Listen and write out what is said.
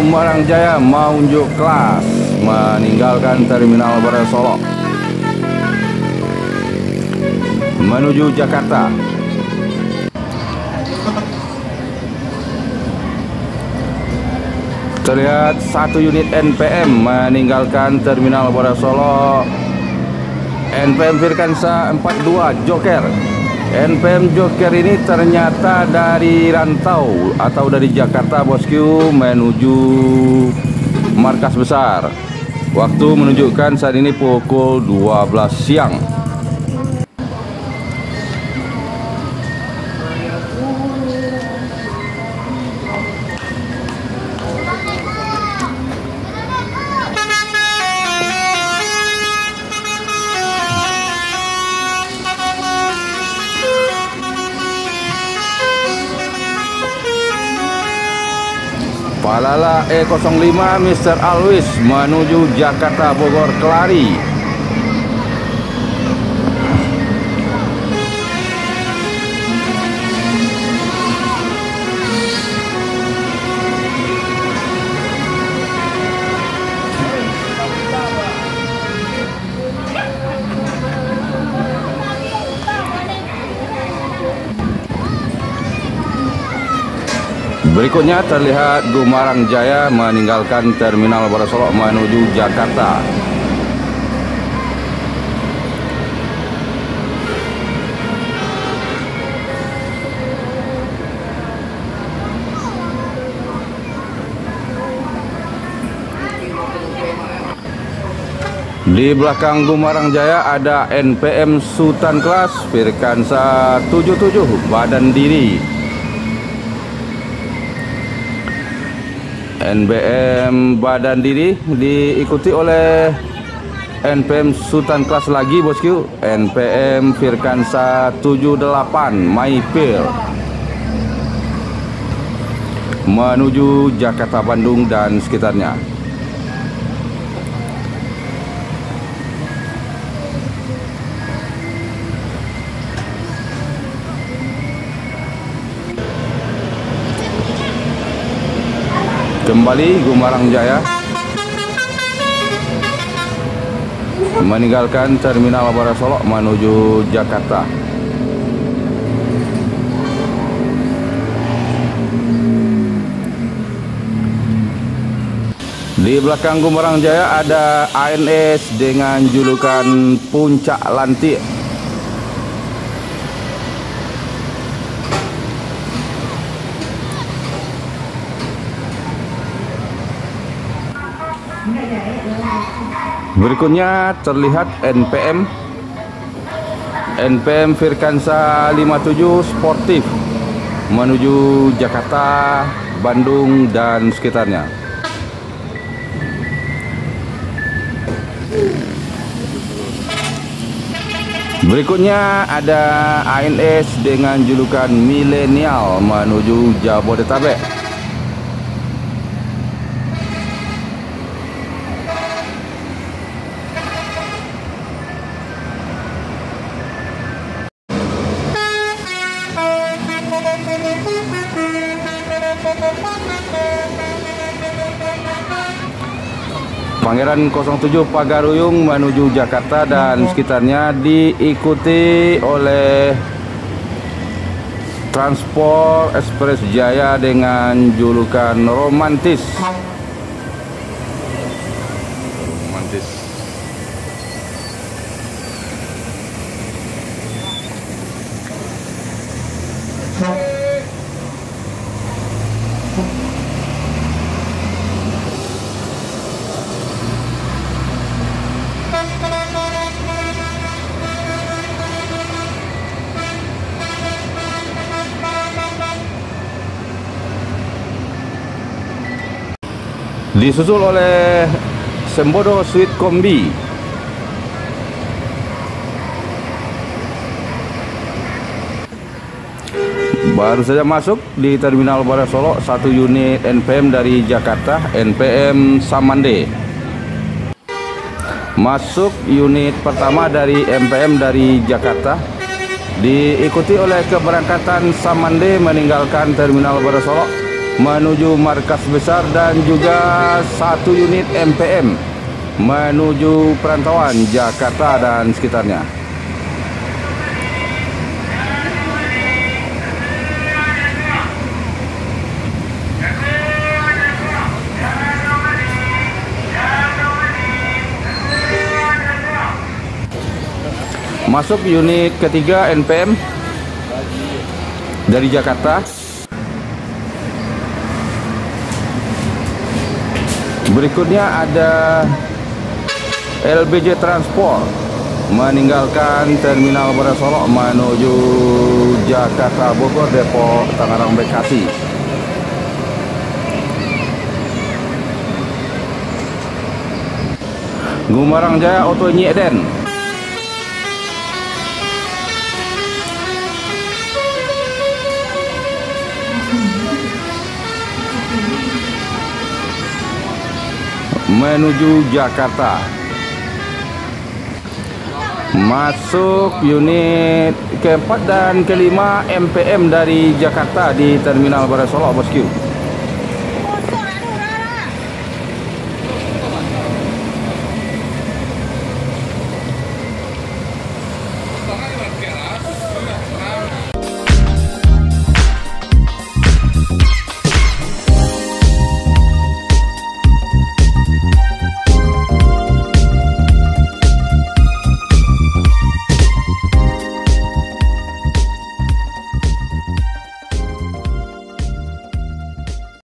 Gumarang Jaya menunjuk kelas meninggalkan Terminal Barat Solok menuju Jakarta. Terlihat satu unit NPM meninggalkan Terminal Barat Solok. NPM Firkansa 42 Joker. NPM Joker ini ternyata dari rantau atau dari Jakarta bosku menuju markas besar. Waktu menunjukkan saat ini pukul 12 siang. Palala E05 Mr. Alwis menuju Jakarta Bogor Kelari. Berikutnya terlihat Gumarang Jaya meninggalkan Terminal Barat Solok menuju Jakarta. Di belakang Gumarang Jaya ada NPM Sultan Kelas Firkansa 77 Badan Diri. NPM Badan Diri diikuti oleh NPM Sultan Kelas lagi bosku, NPM Firkansa 78 Maipil menuju Jakarta, Bandung dan sekitarnya. Kembali Gumarang Jaya meninggalkan Terminal Barat Solok menuju Jakarta. Di belakang Gumarang Jaya ada ANS dengan julukan Puncak Lantik. Berikutnya terlihat NPM Firkansa 57 Sportif menuju Jakarta, Bandung dan sekitarnya. Berikutnya ada ANS dengan julukan Milenial menuju Jabodetabek. Pangeran 07 Pagaruyung menuju Jakarta dan sekitarnya diikuti oleh Transport Express Jaya dengan julukan Romantis. Disusul oleh Sembodo Sweet Kombi. Baru saja masuk di Terminal Barat Solok satu unit NPM dari Jakarta, NPM Samande. Masuk unit pertama dari NPM dari Jakarta, diikuti oleh keberangkatan Samande meninggalkan Terminal Barat Solok menuju markas besar dan juga 1 unit MPM menuju perantauan Jakarta dan sekitarnya. Masuk unit ketiga NPM dari Jakarta. Berikutnya ada LBJ Transport meninggalkan Terminal Wonosobo menuju Jakarta Bogor, Depok, Tangerang, Bekasi. Gumarang Jaya Auto Nyeden menuju Jakarta. Masuk unit keempat dan kelima MPM dari Jakarta di Terminal Wonosobo, bosku.